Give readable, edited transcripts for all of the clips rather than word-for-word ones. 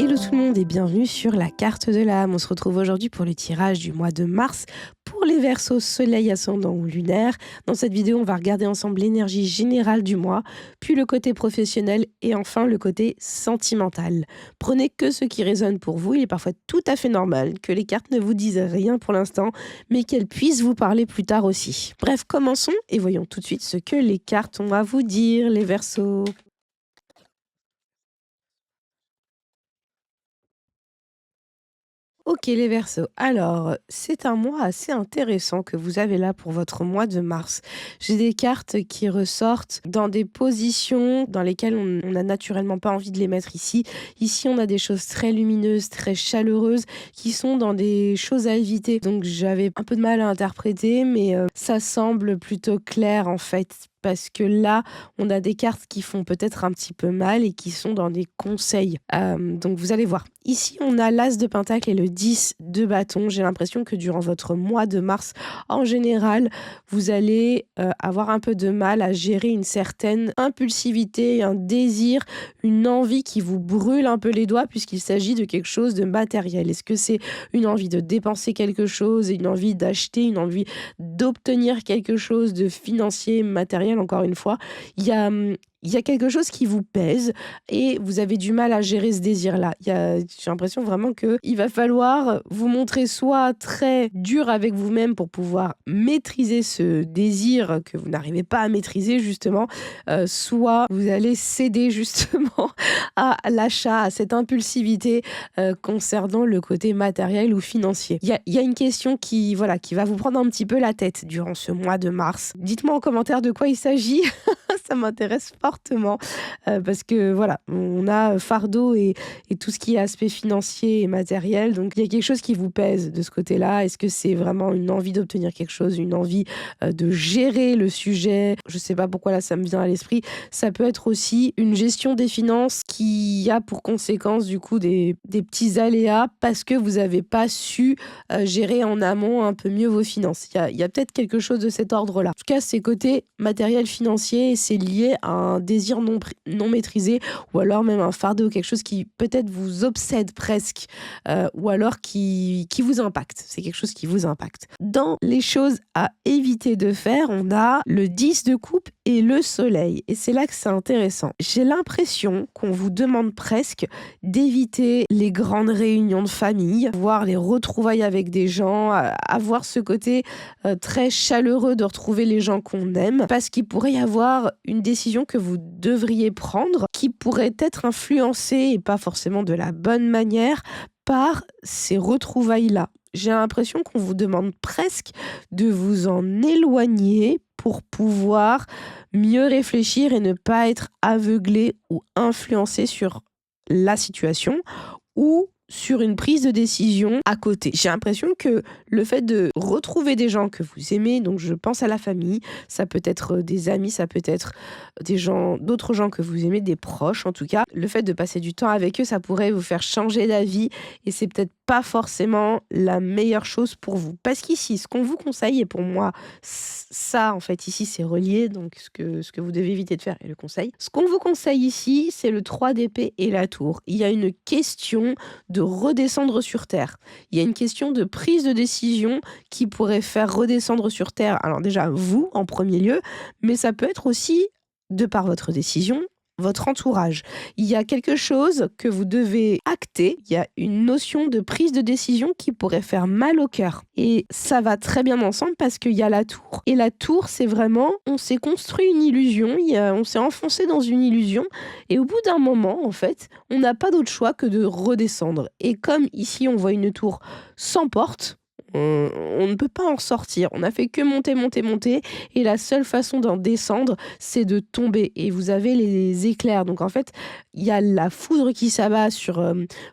Hello tout le monde et bienvenue sur la carte de l'âme. On se retrouve aujourd'hui pour le tirage du mois de mars pour les Verseaux soleil, ascendant ou lunaire. Dans cette vidéo, on va regarder ensemble l'énergie générale du mois, puis le côté professionnel et enfin le côté sentimental. Prenez que ce qui résonne pour vous. Il est parfois tout à fait normal que les cartes ne vous disent rien pour l'instant, mais qu'elles puissent vous parler plus tard aussi. Bref, commençons et voyons tout de suite ce que les cartes ont à vous dire, les Verseaux. Ok les Verseaux, alors c'est un mois assez intéressant que vous avez là pour votre mois de mars. J'ai des cartes qui ressortent dans des positions dans lesquelles on n'a naturellement pas envie de les mettre ici. Ici on a des choses très lumineuses, très chaleureuses qui sont dans des choses à éviter. Donc j'avais un peu de mal à interpréter mais ça semble plutôt clair en fait. Parce que là, on a des cartes qui font peut-être un petit peu mal et qui sont dans des conseils. Donc vous allez voir. Ici, on a l'As de Pentacle et le 10 de bâton. J'ai l'impression que durant votre mois de mars, en général, vous allez avoir un peu de mal à gérer une certaine impulsivité, un désir, une envie qui vous brûle un peu les doigts puisqu'il s'agit de quelque chose de matériel. Est-ce que c'est une envie de dépenser quelque chose, une envie d'acheter, une envie d'obtenir quelque chose de financier, matériel, encore une fois, il y a quelque chose qui vous pèse et vous avez du mal à gérer ce désir-là. J'ai l'impression vraiment qu'il va falloir vous montrer soit très dur avec vous-même pour pouvoir maîtriser ce désir que vous n'arrivez pas à maîtriser justement, soit vous allez céder justement à l'achat, à cette impulsivité concernant le côté matériel ou financier. Il y a une question qui va vous prendre un petit peu la tête durant ce mois de mars. Dites-moi en commentaire de quoi il s'agit. Ça m'intéresse fortement parce que voilà, on a fardeau et tout ce qui est aspect financier et matériel. Donc il y a quelque chose qui vous pèse de ce côté-là. Est-ce que c'est vraiment une envie d'obtenir quelque chose, une envie de gérer le sujet? Je sais pas pourquoi là ça me vient à l'esprit. Ça peut être aussi une gestion des finances qui a pour conséquence du coup des petits aléas parce que vous n'avez pas su gérer en amont un peu mieux vos finances. Il y a peut-être quelque chose de cet ordre-là. En tout cas, c'est côté matériel financier, c'est lié à un désir non maîtrisé ou alors même un fardeau, quelque chose qui peut-être vous obsède presque ou alors qui vous impacte. C'est quelque chose qui vous impacte. Dans les choses à éviter de faire, on a le 10 de coupe et le soleil. Et c'est là que c'est intéressant. J'ai l'impression qu'on vous demande presque d'éviter les grandes réunions de famille, voir les retrouvailles avec des gens, avoir ce côté très chaleureux de retrouver les gens qu'on aime, parce qu'il pourrait y avoir une décision que vous devriez prendre qui pourrait être influencée, et pas forcément de la bonne manière, par ces retrouvailles-là. J'ai l'impression qu'on vous demande presque de vous en éloigner pour pouvoir mieux réfléchir et ne pas être aveuglé ou influencé sur la situation ou sur une prise de décision à côté. J'ai l'impression que le fait de retrouver des gens que vous aimez, donc je pense à la famille, ça peut être des amis, ça peut être d'autres gens que vous aimez, des proches en tout cas, le fait de passer du temps avec eux, ça pourrait vous faire changer d'avis et c'est peut-être pas forcément la meilleure chose pour vous. Parce qu'ici, ce qu'on vous conseille, et pour moi, ça en fait ici c'est relié, donc ce que vous devez éviter de faire et le conseil. Ce qu'on vous conseille ici, c'est le 3 d'épée et la tour. Il y a une question de redescendre sur terre. Il y a une question de prise de décision qui pourrait faire redescendre sur terre, alors déjà vous en premier lieu, mais ça peut être aussi, de par votre décision, votre entourage. Il y a quelque chose que vous devez acter, il y a une notion de prise de décision qui pourrait faire mal au cœur. Et ça va très bien ensemble parce qu'il y a la tour. Et la tour, c'est vraiment, on s'est construit une illusion, on s'est enfoncé dans une illusion, et au bout d'un moment, en fait, on n'a pas d'autre choix que de redescendre. Et comme ici, on voit une tour sans porte, on ne peut pas en sortir. On n'a fait que monter, monter, monter. Et la seule façon d'en descendre, c'est de tomber. Et vous avez les éclairs. Donc en fait, il y a la foudre qui s'abat sur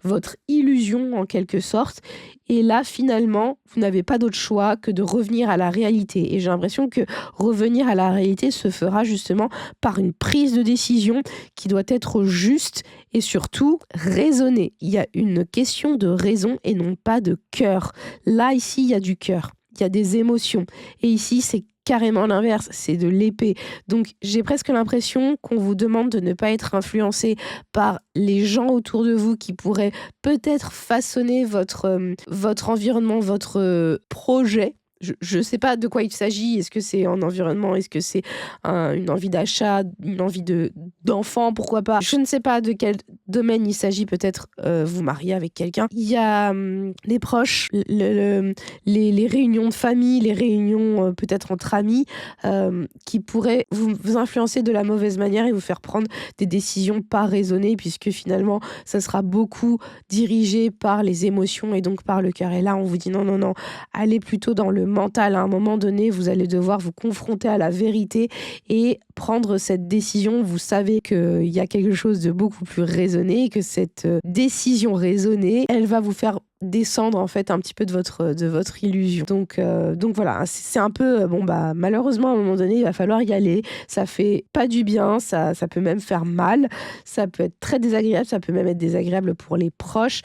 votre illusion en quelque sorte. Et là, finalement, vous n'avez pas d'autre choix que de revenir à la réalité. Et j'ai l'impression que revenir à la réalité se fera justement par une prise de décision qui doit être juste et surtout raisonnée. Il y a une question de raison et non pas de cœur. Là, ici, il y a du cœur. Il y a des émotions. Et ici, c'est carrément l'inverse, c'est de l'épée. Donc j'ai presque l'impression qu'on vous demande de ne pas être influencé par les gens autour de vous qui pourraient peut-être façonner votre environnement, votre, projet. Je sais pas de quoi il s'agit. Est-ce que c'est en environnement? Est-ce que c'est une envie d'achat, une envie d'enfant? Pourquoi pas? Je ne sais pas de quel domaine il s'agit. Peut-être, vous marier avec quelqu'un. Il y a, les proches, les réunions de famille, les réunions, peut-être entre amis, qui pourraient vous influencer de la mauvaise manière et vous faire prendre des décisions pas raisonnées puisque finalement, ça sera beaucoup dirigé par les émotions et donc par le cœur. Et là, on vous dit: «Non, non, non, allez plutôt dans le mental. À un moment donné, vous allez devoir vous confronter à la vérité et prendre cette décision. Vous savez qu'il y a quelque chose de beaucoup plus raisonné et que cette décision raisonnée, elle va vous faire descendre en fait un petit peu de votre illusion. Donc voilà, c'est un peu, bon bah malheureusement à un moment donné, il va falloir y aller. Ça fait pas du bien, ça peut même faire mal, ça peut être très désagréable, ça peut même être désagréable pour les proches,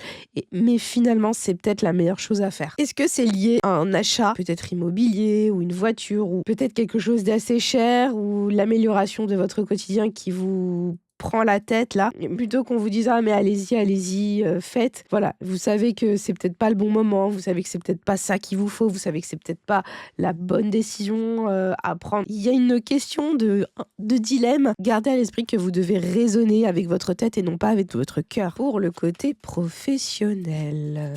mais finalement c'est peut-être la meilleure chose à faire. Est-ce que c'est lié à un achat, peut-être immobilier ou une voiture ou peut-être quelque chose d'assez cher ou l'amélioration de votre quotidien qui vous prend la tête là, plutôt qu'on vous dise: «Ah mais allez-y, allez-y, faites». Voilà, vous savez que c'est peut-être pas le bon moment, vous savez que c'est peut-être pas ça qu'il vous faut, vous savez que c'est peut-être pas la bonne décision, à prendre. Il y a une question de dilemme. Gardez à l'esprit que vous devez raisonner avec votre tête et non pas avec votre cœur. Pour le côté professionnel.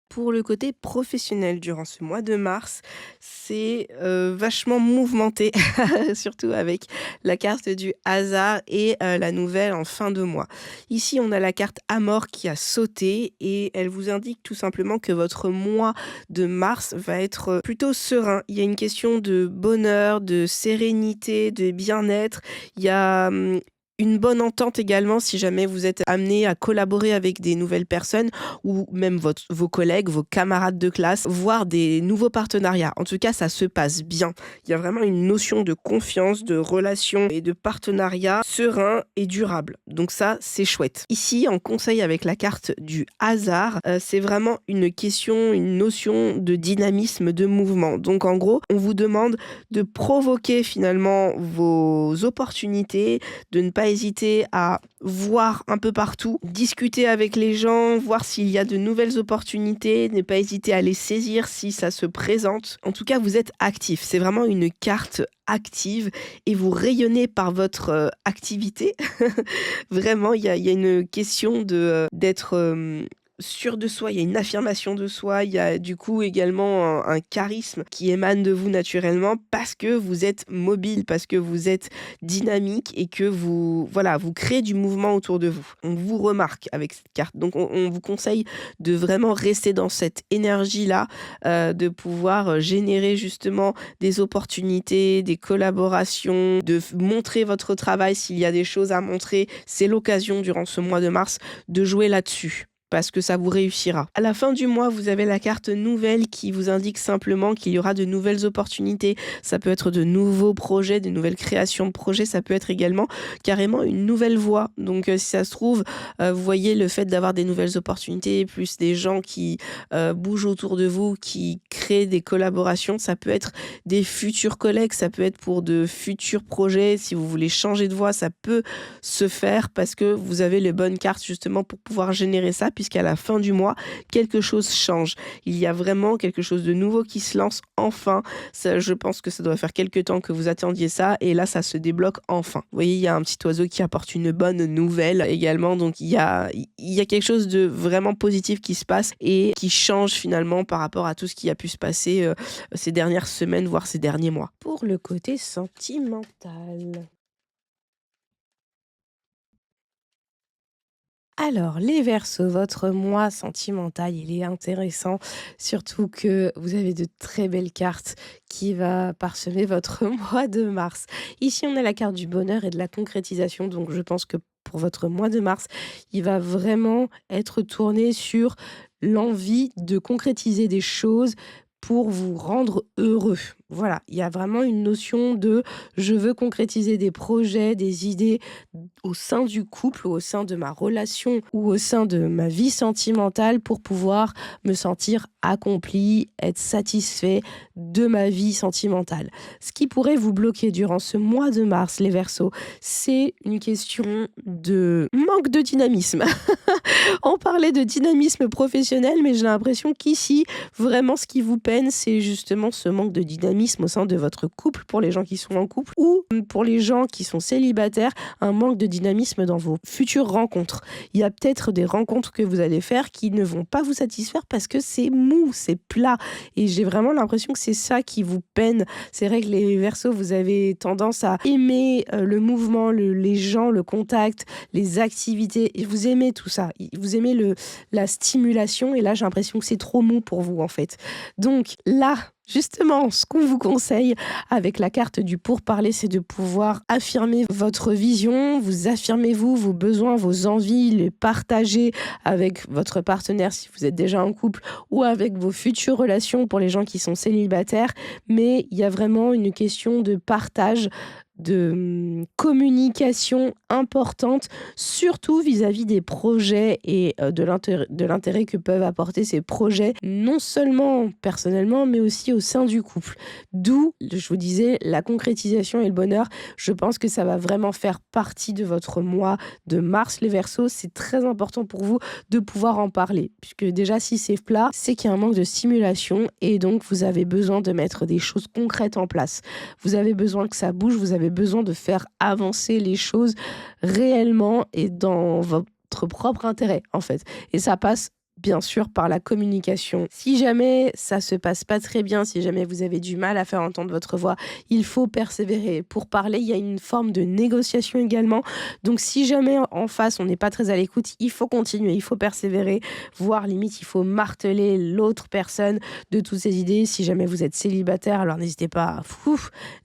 Pour le côté professionnel, durant ce mois de mars, c'est, vachement mouvementé, surtout avec la carte du hasard et la nouvelle en fin de mois. Ici, on a la carte Amor qui a sauté et elle vous indique tout simplement que votre mois de mars va être, plutôt serein. Il y a une question de bonheur, de sérénité, de bien-être. Il y a, une bonne entente également si jamais vous êtes amené à collaborer avec des nouvelles personnes ou même vos collègues, vos camarades de classe, voire des nouveaux partenariats. En tout cas, ça se passe bien. Il y a vraiment une notion de confiance, de relation et de partenariat serein et durable. Donc ça, c'est chouette. Ici, en conseil avec la carte du hasard, c'est vraiment une question, une notion de dynamisme, de mouvement. Donc en gros, on vous demande de provoquer finalement vos opportunités, de ne pas hésiter à voir un peu partout, discuter avec les gens, voir s'il y a de nouvelles opportunités, ne pas hésiter à les saisir si ça se présente. En tout cas, vous êtes actif. C'est vraiment une carte active et vous rayonnez par votre activité. Vraiment, il y a une question d'être sûr de soi, il y a une affirmation de soi, il y a du coup également un charisme qui émane de vous naturellement parce que vous êtes mobile, parce que vous êtes dynamique et que voilà, vous créez du mouvement autour de vous. On vous remarque avec cette carte. Donc on vous conseille de vraiment rester dans cette énergie-là, de pouvoir générer justement des opportunités, des collaborations, de montrer votre travail s'il y a des choses à montrer. C'est l'occasion durant ce mois de mars de jouer là-dessus parce que ça vous réussira. À la fin du mois, vous avez la carte nouvelle qui vous indique simplement qu'il y aura de nouvelles opportunités. Ça peut être de nouveaux projets, de nouvelles créations de projets. Ça peut être également carrément une nouvelle voie. Donc, si ça se trouve, vous voyez le fait d'avoir des nouvelles opportunités, plus des gens qui bougent autour de vous, qui créent des collaborations. Ça peut être des futurs collègues, ça peut être pour de futurs projets. Si vous voulez changer de voie, ça peut se faire parce que vous avez les bonnes cartes justement pour pouvoir générer ça, puisqu'à la fin du mois, quelque chose change. Il y a vraiment quelque chose de nouveau qui se lance enfin. Ça, je pense que ça doit faire quelque temps que vous attendiez ça et là, ça se débloque enfin. Vous voyez, il y a un petit oiseau qui apporte une bonne nouvelle également. Donc, il y a quelque chose de vraiment positif qui se passe et qui change finalement par rapport à tout ce qui a pu se passer ces dernières semaines, voire ces derniers mois. Pour le côté sentimental. Alors, les Verseaux, votre mois sentimental, il est intéressant, surtout que vous avez de très belles cartes qui va parsemer votre mois de mars. Ici, on a la carte du bonheur et de la concrétisation, donc je pense que pour votre mois de mars, il va vraiment être tourné sur l'envie de concrétiser des choses pour vous rendre heureux. Voilà, il y a vraiment une notion de je veux concrétiser des projets, des idées au sein du couple, ou au sein de ma relation ou au sein de ma vie sentimentale pour pouvoir me sentir accompli, être satisfait de ma vie sentimentale. Ce qui pourrait vous bloquer durant ce mois de mars, les Verseaux, c'est une question de manque de dynamisme. On parlait de dynamisme professionnel, mais j'ai l'impression qu'ici, vraiment, ce qui vous peine, c'est justement ce manque de dynamisme au sein de votre couple, pour les gens qui sont en couple, ou pour les gens qui sont célibataires, un manque de dynamisme dans vos futures rencontres. Il y a peut-être des rencontres que vous allez faire qui ne vont pas vous satisfaire parce que c'est mou, c'est plat. Et j'ai vraiment l'impression que c'est ça qui vous peine. C'est vrai que les Verseaux, vous avez tendance à aimer le mouvement, les gens, le contact, les activités. Et vous aimez tout ça. Vous aimez la stimulation. Et là, j'ai l'impression que c'est trop mou pour vous, en fait. Donc là, justement, ce qu'on vous conseille avec la carte du pourparler, c'est de pouvoir affirmer votre vision, vous affirmez vos besoins, vos envies, les partager avec votre partenaire si vous êtes déjà en couple ou avec vos futures relations pour les gens qui sont célibataires. Mais il y a vraiment une question de partage, de communication importante, surtout vis-à-vis des projets et de l'intérêt que peuvent apporter ces projets, non seulement personnellement, mais aussi au sein du couple. D'où, je vous disais, la concrétisation et le bonheur. Je pense que ça va vraiment faire partie de votre mois de mars, les Verseaux. C'est très important pour vous de pouvoir en parler, puisque déjà, si c'est plat, c'est qu'il y a un manque de stimulation et donc vous avez besoin de mettre des choses concrètes en place. Vous avez besoin que ça bouge, vous avez besoin de faire avancer les choses réellement et dans votre propre intérêt, en fait. Et ça passe bien sûr par la communication. Si jamais ça se passe pas très bien, si jamais vous avez du mal à faire entendre votre voix, il faut persévérer. Pour parler, il y a une forme de négociation également. Donc si jamais en face on n'est pas très à l'écoute, il faut continuer, il faut persévérer, voire limite il faut marteler l'autre personne de toutes ces idées. Si jamais vous êtes célibataire, alors n'hésitez pas à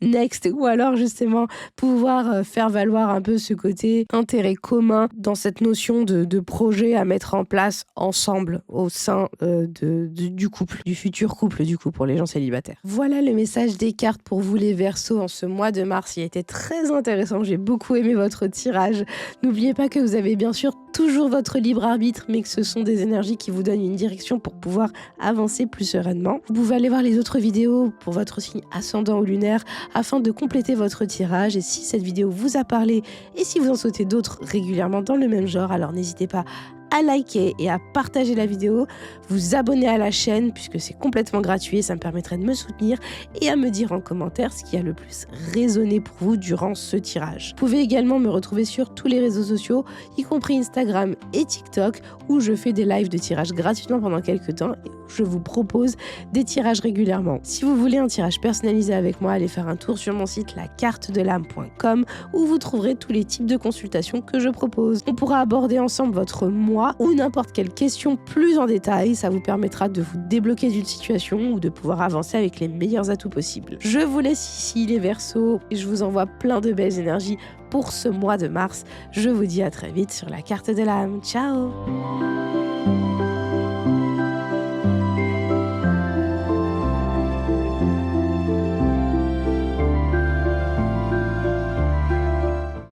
next, ou alors justement pouvoir faire valoir un peu ce côté intérêt commun dans cette notion de projet à mettre en place ensemble au sein du couple, du futur couple du coup pour les gens célibataires. Voilà le message des cartes pour vous les Verseaux en ce mois de mars. Il a été très intéressant, j'ai beaucoup aimé votre tirage. N'oubliez pas que vous avez bien sûr toujours votre libre arbitre, mais que ce sont des énergies qui vous donnent une direction pour pouvoir avancer plus sereinement. Vous pouvez aller voir les autres vidéos pour votre signe ascendant ou lunaire afin de compléter votre tirage. Et si cette vidéo vous a parlé et si vous en souhaitez d'autres régulièrement dans le même genre, alors n'hésitez pas à liker et à partager la vidéo, vous abonner à la chaîne puisque c'est complètement gratuit et ça me permettrait de me soutenir et à me dire en commentaire ce qui a le plus résonné pour vous durant ce tirage. Vous pouvez également me retrouver sur tous les réseaux sociaux, y compris Instagram et TikTok, où je fais des lives de tirage gratuitement pendant quelques temps et où je vous propose des tirages régulièrement. Si vous voulez un tirage personnalisé avec moi, allez faire un tour sur mon site lacartedelame.com où vous trouverez tous les types de consultations que je propose. On pourra aborder ensemble votre mois ou n'importe quelle question plus en détail. Ça vous permettra de vous débloquer d'une situation ou de pouvoir avancer avec les meilleurs atouts possibles. Je vous laisse ici les Verseaux et je vous envoie plein de belles énergies pour ce mois de mars. Je vous dis à très vite sur la carte de l'âme. Ciao!